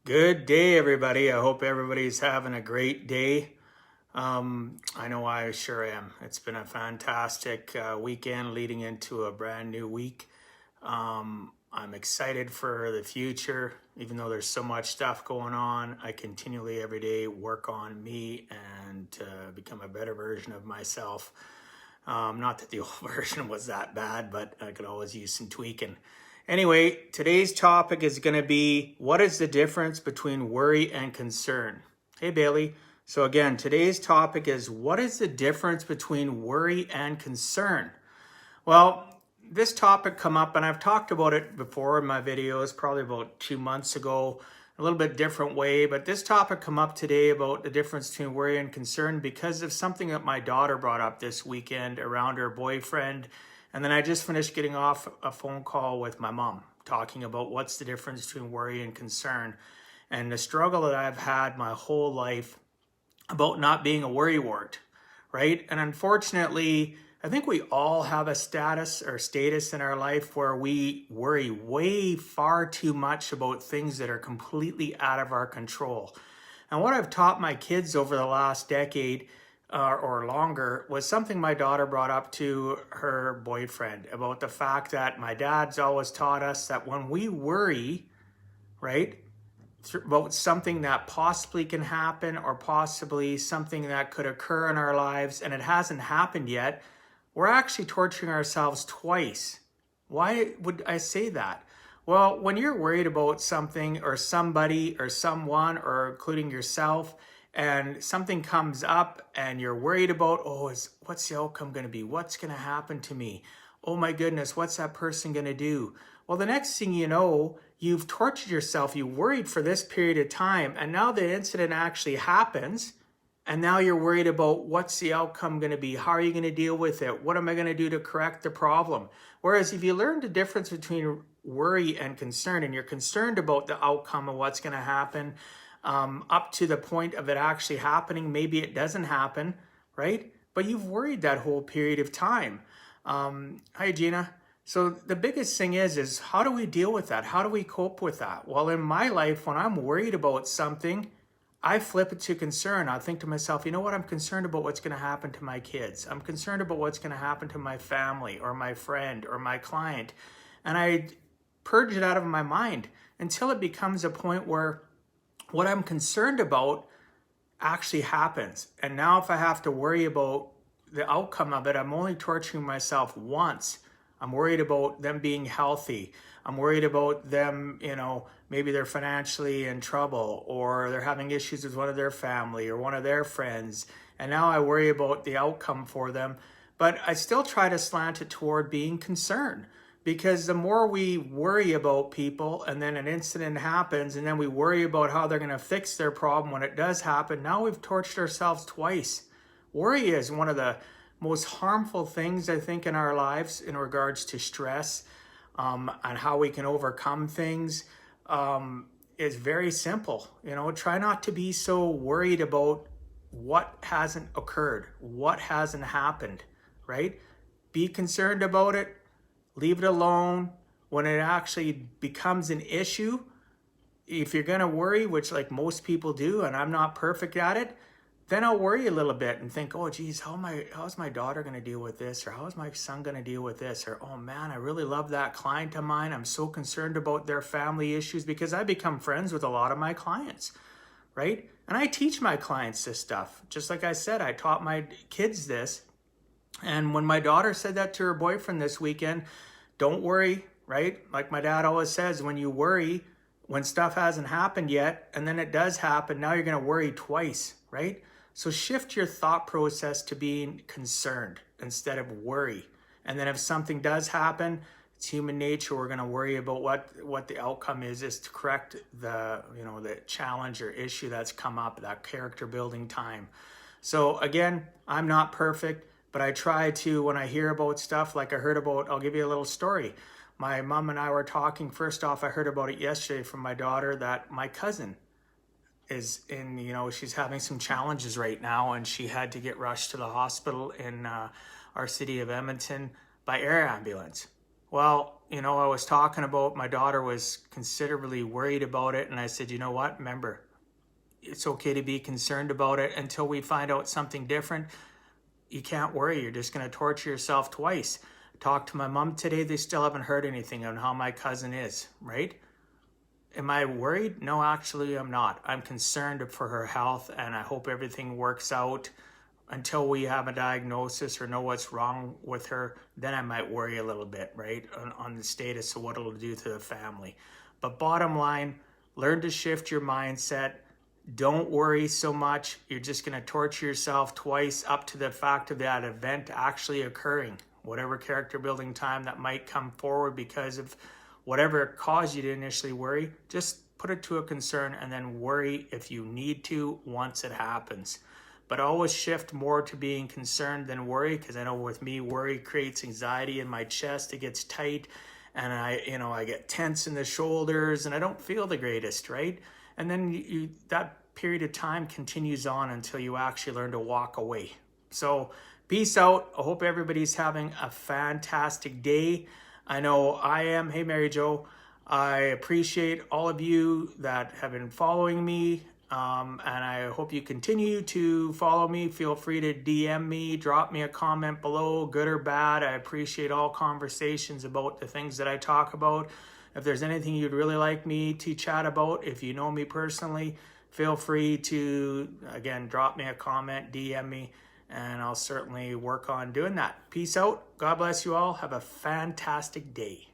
Good day, everybody. I hope everybody's having a great day. I know I sure am. It's been a fantastic weekend leading into a brand new week. I'm excited for the future, even though there's so much stuff going on. I continually every day work on me and become a better version of myself. Not that the old version was that bad, but I could always use some tweaking. Anyway, today's topic is going to be what is the difference between worry and concern? Hey, Bailey. So, again, today's topic is what is the difference between worry and concern? Well, this topic come up, and I've talked about it before in my videos, probably about 2 months ago, a little bit different way, but this topic come up today about the difference between worry and concern because of something that my daughter brought up this weekend around her boyfriend. And then I just finished getting off a phone call with my mom talking about what's the difference between worry and concern and the struggle that I've had my whole life about not being a worrywart, right? And unfortunately, I think we all have a status in our life where we worry way far too much about things that are completely out of our control. And what I've taught my kids over the last decade or longer was something my daughter brought up to her boyfriend about the fact that my dad's always taught us that when we worry, right, about something that possibly can happen or possibly something that could occur in our lives and it hasn't happened yet, we're actually torturing ourselves twice. Why would I say that? Well, when you're worried about something or somebody or someone or including yourself and something comes up and you're worried about, what's the outcome going to be? What's going to happen to me? Oh my goodness, what's that person going to do? Well, the next thing you know, you've tortured yourself. You worried for this period of time and now the incident actually happens. And now you're worried about what's the outcome going to be? How are you going to deal with it? What am I going to do to correct the problem? Whereas if you learn the difference between worry and concern, and you're concerned about the outcome of what's going to happen up to the point of it actually happening, maybe it doesn't happen, right? But you've worried that whole period of time. Hi, Gina. So the biggest thing is how do we deal with that? How do we cope with that? Well, in my life, when I'm worried about something, I flip it to concern. I think to myself, you know what? I'm concerned about what's going to happen to my kids. I'm concerned about what's going to happen to my family or my friend or my client. And I purge it out of my mind until it becomes a point where what I'm concerned about actually happens. And now if I have to worry about the outcome of it, I'm only torturing myself once. I'm worried about them being healthy. I'm worried about them, maybe they're financially in trouble or they're having issues with one of their family or one of their friends. And now I worry about the outcome for them. But I still try to slant it toward being concerned because the more we worry about people and then an incident happens and then we worry about how they're going to fix their problem when it does happen, now we've tortured ourselves twice. Worry is one of the most harmful things, I think, in our lives in regards to stress and how we can overcome things is very simple. Try not to be so worried about what hasn't occurred, what hasn't happened, right? Be concerned about it, leave it alone. When it actually becomes an issue, if you're going to worry, which like most people do, and I'm not perfect at it, then I'll worry a little bit and think, oh, geez, how's my daughter going to deal with this? Or how's my son going to deal with this? Or, oh, man, I really love that client of mine. I'm so concerned about their family issues because I become friends with a lot of my clients, right? And I teach my clients this stuff. Just like I said, I taught my kids this. And when my daughter said that to her boyfriend this weekend, don't worry, right? Like my dad always says, when you worry, when stuff hasn't happened yet, and then it does happen, now you're going to worry twice, right? So shift your thought process to being concerned instead of worry. And then if something does happen, it's human nature. We're going to worry about what the outcome is to correct the challenge or issue that's come up, that character building time. So again, I'm not perfect, but I try to, when I hear about stuff like I heard about, I'll give you a little story. My mom and I were talking. First off, I heard about it yesterday from my daughter that my cousin is in, she's having some challenges right now and she had to get rushed to the hospital in our city of Edmonton by air ambulance. Well, you know, I was talking about my daughter was considerably worried about it. And I said, you know what? Remember, it's okay to be concerned about it until we find out something different. You can't worry. You're just going to torture yourself twice. Talked to my mom today. They still haven't heard anything on how my cousin is, right? Am I worried? No, actually, I'm not. I'm concerned for her health, and I hope everything works out until we have a diagnosis or know what's wrong with her. Then I might worry a little bit, right, on the status of what it'll do to the family. But bottom line, learn to shift your mindset. Don't worry so much. You're just going to torture yourself twice up to the fact of that event actually occurring. Whatever character building time that might come forward because of whatever caused you to initially worry, just put it to a concern and then worry if you need to once it happens. But always shift more to being concerned than worry, because I know with me, worry creates anxiety in my chest. It gets tight and I get tense in the shoulders and I don't feel the greatest, right? And then that period of time continues on until you actually learn to walk away. So peace out. I hope everybody's having a fantastic day. I know I am. Hey, Mary Jo. I appreciate all of you that have been following me. And I hope you continue to follow me. Feel free to DM me, drop me a comment below, good or bad. I appreciate all conversations about the things that I talk about. If there's anything you'd really like me to chat about, if you know me personally, feel free to, again, drop me a comment, DM me, and I'll certainly work on doing that. Peace out. God bless you all. Have a fantastic day.